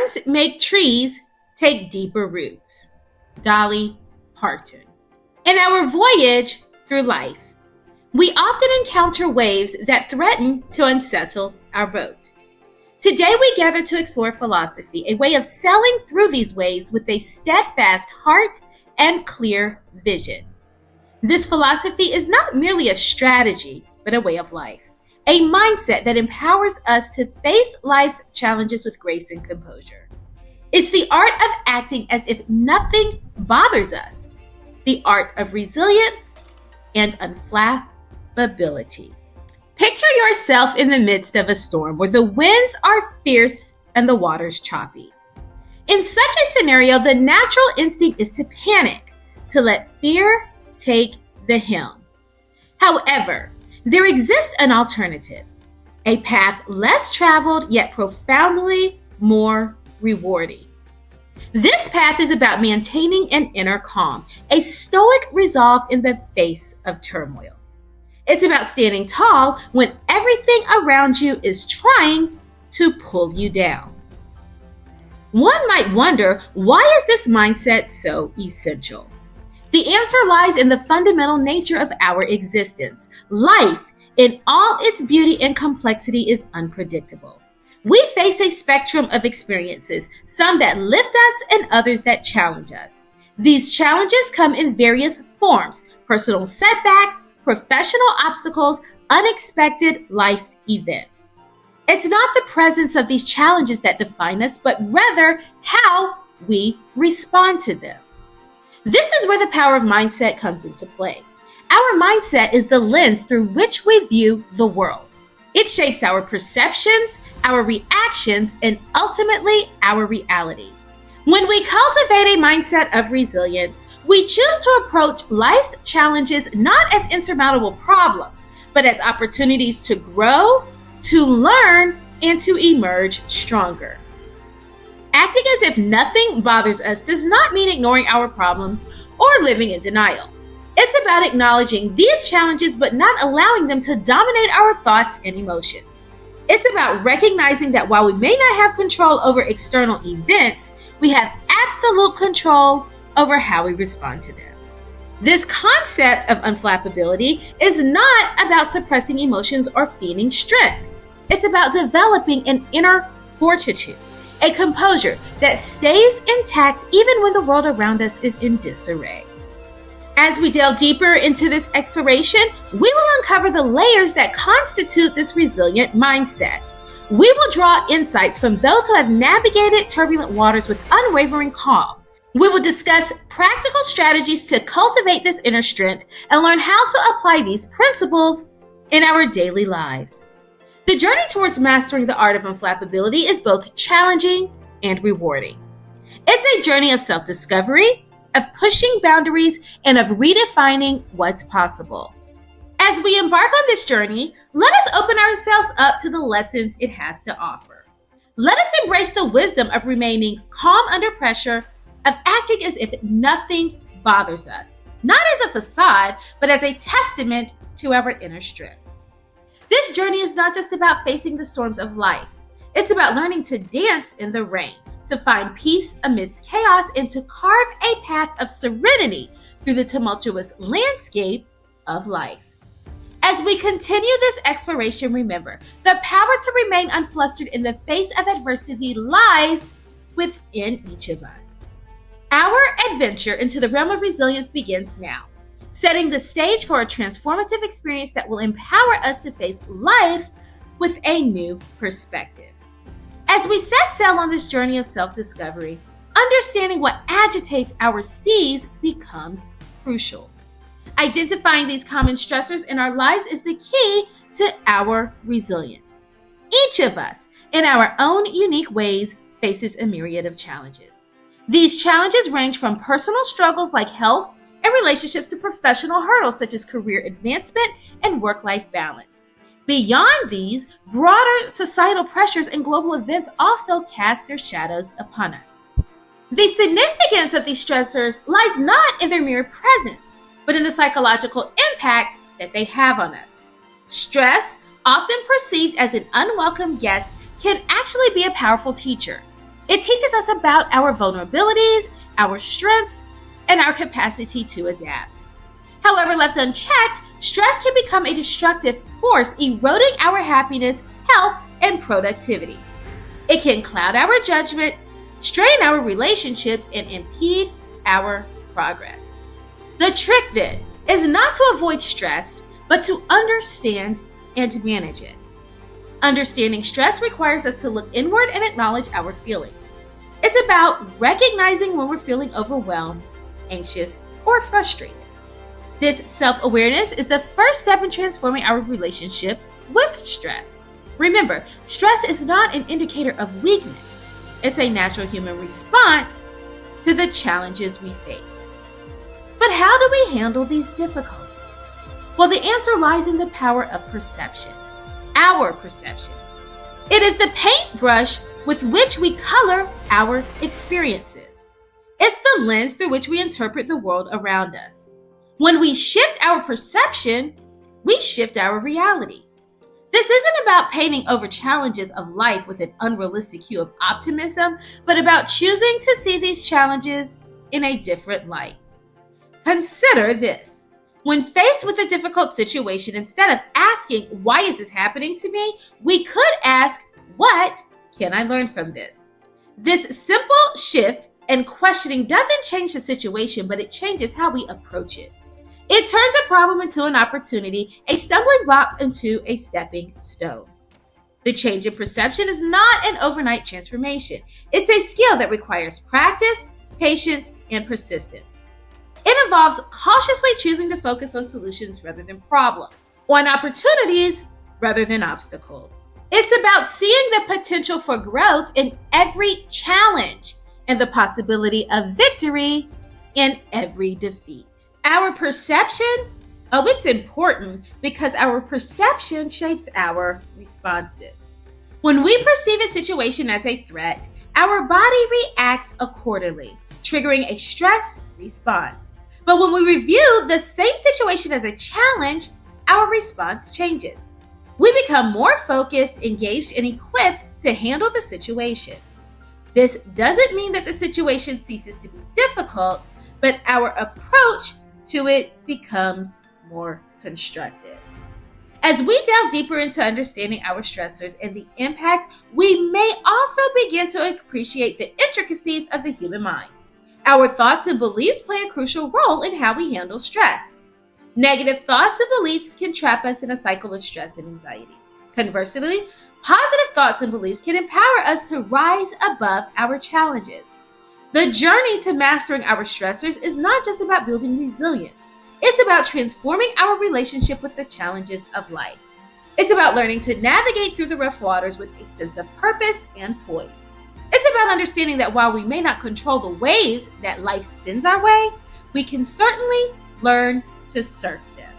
Storms make trees take deeper roots. Dolly Parton. In our voyage through life, we often encounter waves that threaten to unsettle our boat. Today we gather to explore philosophy, a way of sailing through these waves with a steadfast heart and clear vision. This philosophy is not merely a strategy, but a way of life, a mindset that empowers us to face life's challenges with grace and composure. It's the art of acting as if nothing bothers us, the art of resilience and unflappability. Picture yourself in the midst of a storm where the winds are fierce and the water's choppy. In such a scenario, the natural instinct is to panic, to let fear take the helm. However, there exists an alternative, a path less traveled yet profoundly more rewarding. This path is about maintaining an inner calm, a stoic resolve in the face of turmoil. It's about standing tall when everything around you is trying to pull you down. One might wonder, why is this mindset so essential? The answer lies in the fundamental nature of our existence. Life, in all its beauty and complexity, is unpredictable. We face a spectrum of experiences, some that lift us and others that challenge us. These challenges come in various forms: personal setbacks, professional obstacles, unexpected life events. It's not the presence of these challenges that define us, but rather how we respond to them. This is where the power of mindset comes into play. Our mindset is the lens through which we view the world. It shapes our perceptions, our reactions, and ultimately our reality. When we cultivate a mindset of resilience, we choose to approach life's challenges not as insurmountable problems, but as opportunities to grow, to learn, and to emerge stronger. Acting as if nothing bothers us does not mean ignoring our problems or living in denial. It's about acknowledging these challenges but not allowing them to dominate our thoughts and emotions. It's about recognizing that while we may not have control over external events, we have absolute control over how we respond to them. This concept of unflappability is not about suppressing emotions or feigning strength. It's about developing an inner fortitude, a composure that stays intact even when the world around us is in disarray. As we delve deeper into this exploration, we will uncover the layers that constitute this resilient mindset. We will draw insights from those who have navigated turbulent waters with unwavering calm. We will discuss practical strategies to cultivate this inner strength and learn how to apply these principles in our daily lives. The journey towards mastering the art of unflappability is both challenging and rewarding. It's a journey of self-discovery, of pushing boundaries, and of redefining what's possible. As we embark on this journey, let us open ourselves up to the lessons it has to offer. Let us embrace the wisdom of remaining calm under pressure, of acting as if nothing bothers us, not as a facade, but as a testament to our inner strength. This journey is not just about facing the storms of life. It's about learning to dance in the rain, to find peace amidst chaos, and to carve a path of serenity through the tumultuous landscape of life. As we continue this exploration, remember, the power to remain unflustered in the face of adversity lies within each of us. Our adventure into the realm of resilience begins now, setting the stage for a transformative experience that will empower us to face life with a new perspective. As we set sail on this journey of self-discovery, understanding what agitates our seas becomes crucial. Identifying these common stressors in our lives is the key to our resilience. Each of us, in our own unique ways, faces a myriad of challenges. These challenges range from personal struggles like health and relationships to professional hurdles such as career advancement and work-life balance. Beyond these, broader societal pressures and global events also cast their shadows upon us. The significance of these stressors lies not in their mere presence, but in the psychological impact that they have on us. Stress, often perceived as an unwelcome guest, can actually be a powerful teacher. It teaches us about our vulnerabilities, our strengths, and our capacity to adapt. However, left unchecked, stress can become a destructive force, eroding our happiness, health, and productivity. It can cloud our judgment, strain our relationships, and impede our progress. The trick, then, is not to avoid stress, but to understand and manage it. Understanding stress requires us to look inward and acknowledge our feelings. It's about recognizing when we're feeling overwhelmed, anxious, or frustrated. This self-awareness is the first step in transforming our relationship with stress. Remember, stress is not an indicator of weakness. It's a natural human response to the challenges we faced. But how do we handle these difficulties? Well, the answer lies in the power of perception. Our perception. It is the paintbrush with which we color our experiences. It's the lens through which we interpret the world around us. When we shift our perception, we shift our reality. This isn't about painting over challenges of life with an unrealistic hue of optimism, but about choosing to see these challenges in a different light. Consider this. When faced with a difficult situation, instead of asking, "Why is this happening to me?" we could ask, "What can I learn from this?" This simple shift and questioning doesn't change the situation, but it changes how we approach it. It turns a problem into an opportunity, a stumbling block into a stepping stone. The change in perception is not an overnight transformation. It's a skill that requires practice, patience, and persistence. It involves cautiously choosing to focus on solutions rather than problems, on opportunities rather than obstacles. It's about seeing the potential for growth in every challenge and the possibility of victory in every defeat. Our perception, it's important because our perception shapes our responses. When we perceive a situation as a threat, our body reacts accordingly, triggering a stress response. But when we review the same situation as a challenge, our response changes. We become more focused, engaged, and equipped to handle the situation. This doesn't mean that the situation ceases to be difficult, but our approach to it becomes more constructive. As we delve deeper into understanding our stressors and the impact, we may also begin to appreciate the intricacies of the human mind. Our thoughts and beliefs play a crucial role in how we handle stress. Negative thoughts and beliefs can trap us in a cycle of stress and anxiety. Conversely, positive thoughts and beliefs can empower us to rise above our challenges. The journey to mastering our stressors is not just about building resilience. It's about transforming our relationship with the challenges of life. It's about learning to navigate through the rough waters with a sense of purpose and poise. It's about understanding that while we may not control the waves that life sends our way, we can certainly learn to surf them.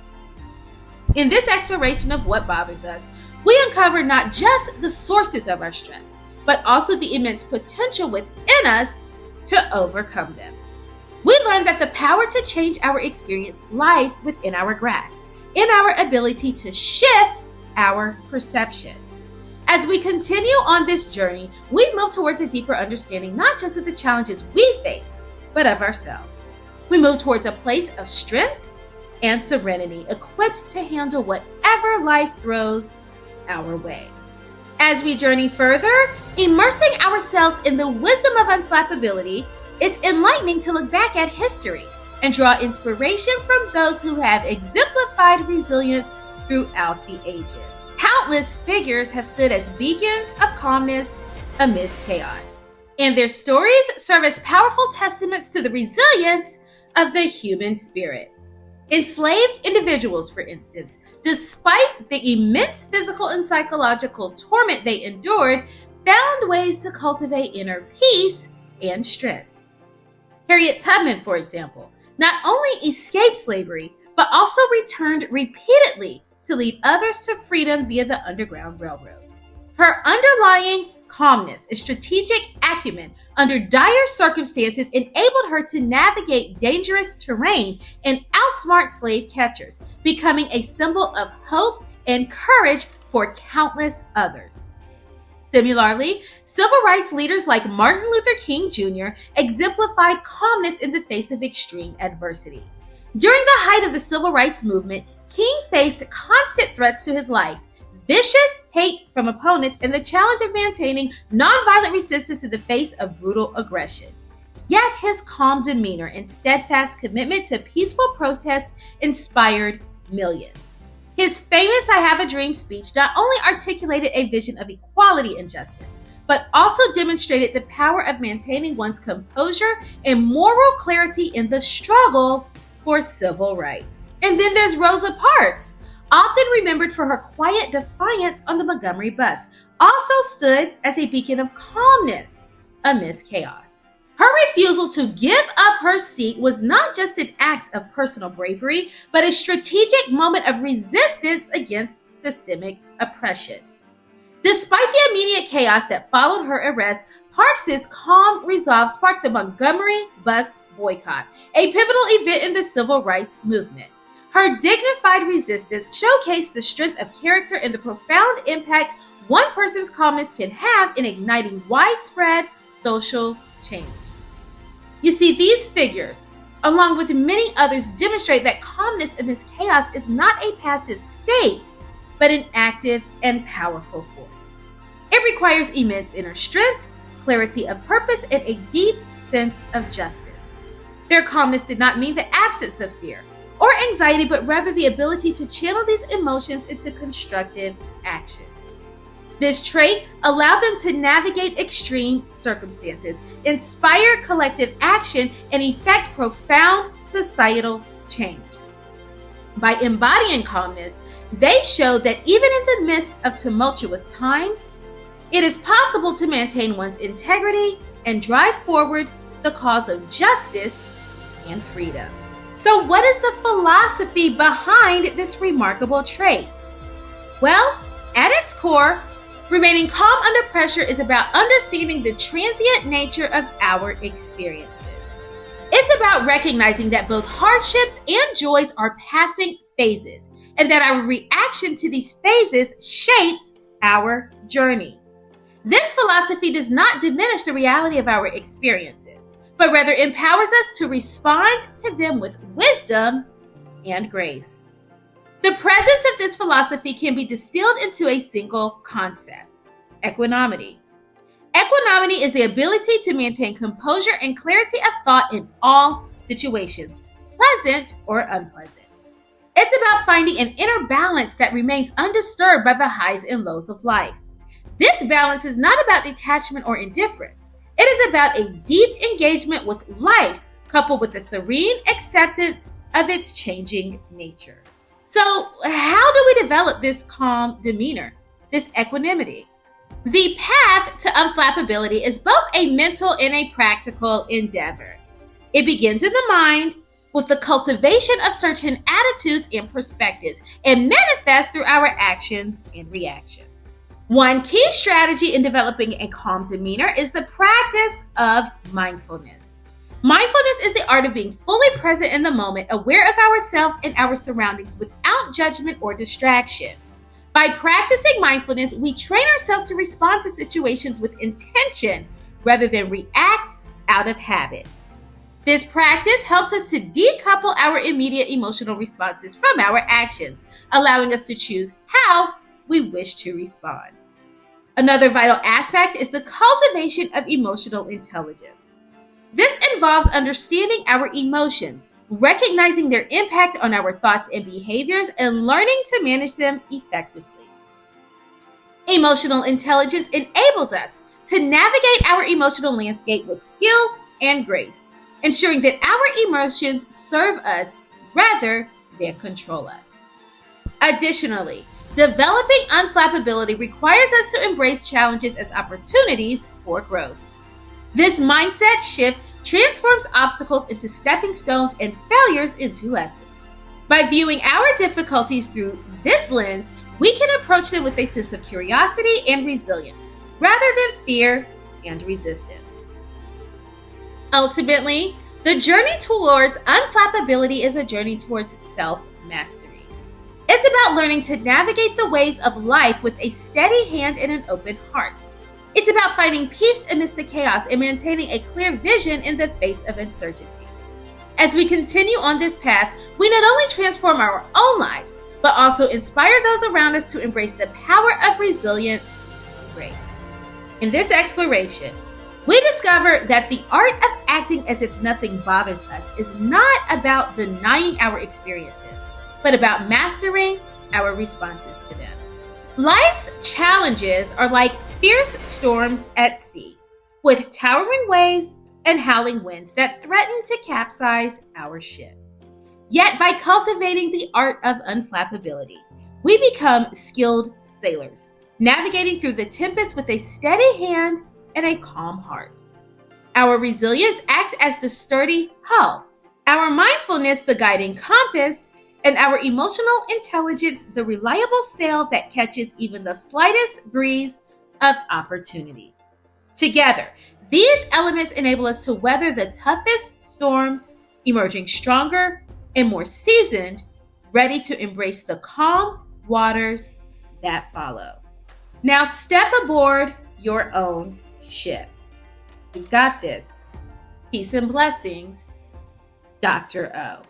In this exploration of what bothers us, we uncover not just the sources of our stress, but also the immense potential within us to overcome them. We learn that the power to change our experience lies within our grasp, in our ability to shift our perception. As we continue on this journey, we move towards a deeper understanding not just of the challenges we face, but of ourselves. We move towards a place of strength and serenity, equipped to handle whatever life throws our way. As we journey further, immersing ourselves in the wisdom of unflappability, it's enlightening to look back at history and draw inspiration from those who have exemplified resilience throughout the ages. Countless figures have stood as beacons of calmness amidst chaos, and their stories serve as powerful testaments to the resilience of the human spirit. Enslaved individuals, for instance, despite the immense physical and psychological torment they endured, found ways to cultivate inner peace and strength. Harriet Tubman, for example, not only escaped slavery, but also returned repeatedly to lead others to freedom via the Underground Railroad. Her underlying calmness and strategic acumen under dire circumstances enabled her to navigate dangerous terrain and outsmart slave catchers, becoming a symbol of hope and courage for countless others. Similarly, civil rights leaders like Martin Luther King Jr. exemplified calmness in the face of extreme adversity. During the height of the civil rights movement, King faced constant threats to his life, vicious hate from opponents, and the challenge of maintaining nonviolent resistance in the face of brutal aggression. Yet his calm demeanor and steadfast commitment to peaceful protest inspired millions. His famous "I Have a Dream" speech not only articulated a vision of equality and justice, but also demonstrated the power of maintaining one's composure and moral clarity in the struggle for civil rights. And then there's Rosa Parks, often remembered for her quiet defiance on the Montgomery bus, also stood as a beacon of calmness amidst chaos. Her refusal to give up her seat was not just an act of personal bravery, but a strategic moment of resistance against systemic oppression. Despite the immediate chaos that followed her arrest, Parks's calm resolve sparked the Montgomery bus boycott, a pivotal event in the civil rights movement. Her dignified resistance showcased the strength of character and the profound impact one person's calmness can have in igniting widespread social change. You see, these figures, along with many others, demonstrate that calmness amidst chaos is not a passive state, but an active and powerful force. It requires immense inner strength, clarity of purpose, and a deep sense of justice. Their calmness did not mean the absence of fear or anxiety, but rather the ability to channel these emotions into constructive action. This trait allowed them to navigate extreme circumstances, inspire collective action, and effect profound societal change. By embodying calmness, they showed that even in the midst of tumultuous times, it is possible to maintain one's integrity and drive forward the cause of justice and freedom. So what is the philosophy behind this remarkable trait? Well, at its core, remaining calm under pressure is about understanding the transient nature of our experiences. It's about recognizing that both hardships and joys are passing phases, and that our reaction to these phases shapes our journey. This philosophy does not diminish the reality of our experiences, but rather empowers us to respond to them with wisdom and grace. The presence of this philosophy can be distilled into a single concept: equanimity. Equanimity is the ability to maintain composure and clarity of thought in all situations, pleasant or unpleasant. It's about finding an inner balance that remains undisturbed by the highs and lows of life. This balance is not about detachment or indifference. It is about a deep engagement with life, coupled with a serene acceptance of its changing nature. So, how do we develop this calm demeanor, this equanimity? The path to unflappability is both a mental and a practical endeavor. It begins in the mind with the cultivation of certain attitudes and perspectives, and manifests through our actions and reactions. One key strategy in developing a calm demeanor is the practice of mindfulness. Mindfulness is the art of being fully present in the moment, aware of ourselves and our surroundings without judgment or distraction. By practicing mindfulness, we train ourselves to respond to situations with intention rather than react out of habit. This practice helps us to decouple our immediate emotional responses from our actions, allowing us to choose how we wish to respond. Another vital aspect is the cultivation of emotional intelligence. This involves understanding our emotions, recognizing their impact on our thoughts and behaviors, and learning to manage them effectively. Emotional intelligence enables us to navigate our emotional landscape with skill and grace, ensuring that our emotions serve us rather than control us. Additionally, developing unflappability requires us to embrace challenges as opportunities for growth. This mindset shift transforms obstacles into stepping stones and failures into lessons. By viewing our difficulties through this lens, we can approach them with a sense of curiosity and resilience, rather than fear and resistance. Ultimately, the journey towards unflappability is a journey towards self-mastery. It's about learning to navigate the waves of life with a steady hand and an open heart, It's about finding peace amidst the chaos and maintaining a clear vision in the face of uncertainty. As we continue on this path, we not only transform our own lives, but also inspire those around us to embrace the power of resilience and grace. In this exploration, we discover that the art of acting as if nothing bothers us is not about denying our experiences, but about mastering our responses to them. Life's challenges are like fierce storms at sea, with towering waves and howling winds that threaten to capsize our ship. Yet by cultivating the art of unflappability, we become skilled sailors, navigating through the tempest with a steady hand and a calm heart. Our resilience acts as the sturdy hull, our mindfulness the guiding compass, and our emotional intelligence the reliable sail that catches even the slightest breeze of opportunity. Together, these elements enable us to weather the toughest storms, emerging stronger and more seasoned, ready to embrace the calm waters that follow. Now step aboard your own ship. You've got this. Peace and blessings, Dr. O.